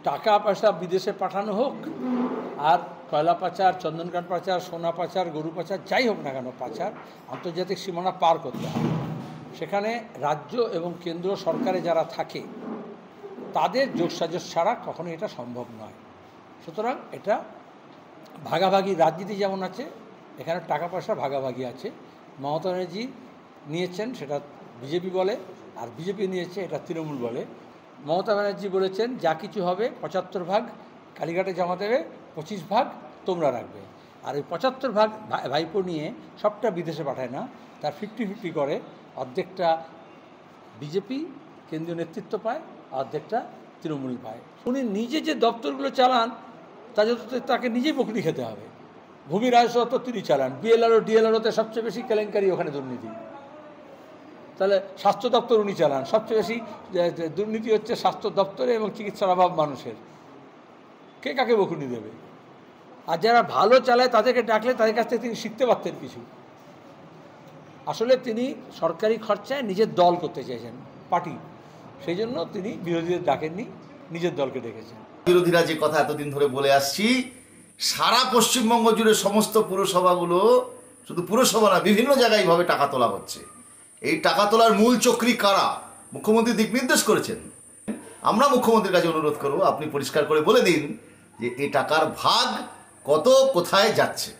টাকা পয়সা বিদেশে পাঠানো হোক, আর কয়লা পাচার, চন্দনকাঠ পাচার, সোনা পাচার, গরু পাচার, যাই হোক না কেন পাচার, আন্তর্জাতিক সীমানা পার করতে হবে। সেখানে রাজ্য এবং কেন্দ্র সরকারে যারা থাকে তাদের যোগসাজশ ছাড়া কখনোই এটা সম্ভব নয়। সুতরাং এটা ভাগাভাগি রাজনীতি যেমন আছে, এখানে টাকা পয়সা ভাগাভাগি আছে। মমতা ব্যানার্জি নিয়েছেন সেটা বিজেপি বলে, আর বিজেপি নিয়েছে এটা তৃণমূল বলে। মমতা ব্যানার্জি বলেছেন যা কিছু হবে 75 ভাগ কালীঘাটে জমা দেবে, 25 ভাগ তোমরা রাখবে। আর ওই 75 ভাগ ভাইপো নিয়ে সবটা বিদেশে পাঠায় না, তার 50-50 করে। অর্ধেকটা বিজেপি কেন্দ্রীয় নেতৃত্ব পায়, অর্ধেকটা তৃণমূল পায়। উনি নিজে যে দপ্তরগুলো চালান তাকে নিজেই বকরি খেতে হবে। ভূমি রাজস্ব তিনি চালান, বিএলআরও ডিএলআরওতে সবচেয়ে বেশি কেলেঙ্কারি, ওখানে দুর্নীতি। তাহলে স্বাস্থ্য দপ্তর উনি চালান, সবচেয়ে বেশি দুর্নীতি হচ্ছে স্বাস্থ্য দপ্তরে এবং চিকিৎসার অভাব মানুষের। কে কাকে বকুনি দেবে? আর যারা ভালো চালায় তাদেরকে ডাকলে তাদের কাছ থেকে তিনি শিখতে পারতেন কিছু। আসলে তিনি সরকারি খরচায় নিজের দল করতে চাইছেন, পার্টি, সেই জন্য তিনি বিরোধীদের ডাকেননি, নিজের দলকে ডেকেছেন। বিরোধীরা যে কথা এতদিন ধরে বলে আসছি, সারা পশ্চিমবঙ্গ জুড়ে সমস্ত পুরসভাগুলো, শুধু পুরসভা না, বিভিন্ন জায়গায় এইভাবে টাকা তোলা হচ্ছে। এই টাকা তোলার মূল চক্রী কারা? মুখ্যমন্ত্রী দিক নির্দেশ করেছেন। আমরা মুখ্যমন্ত্রীর কাছে অনুরোধ করব, আপনি পরিষ্কার করে বলে দিন যে এই টাকার ভাগ কত, কোথায় যাচ্ছে।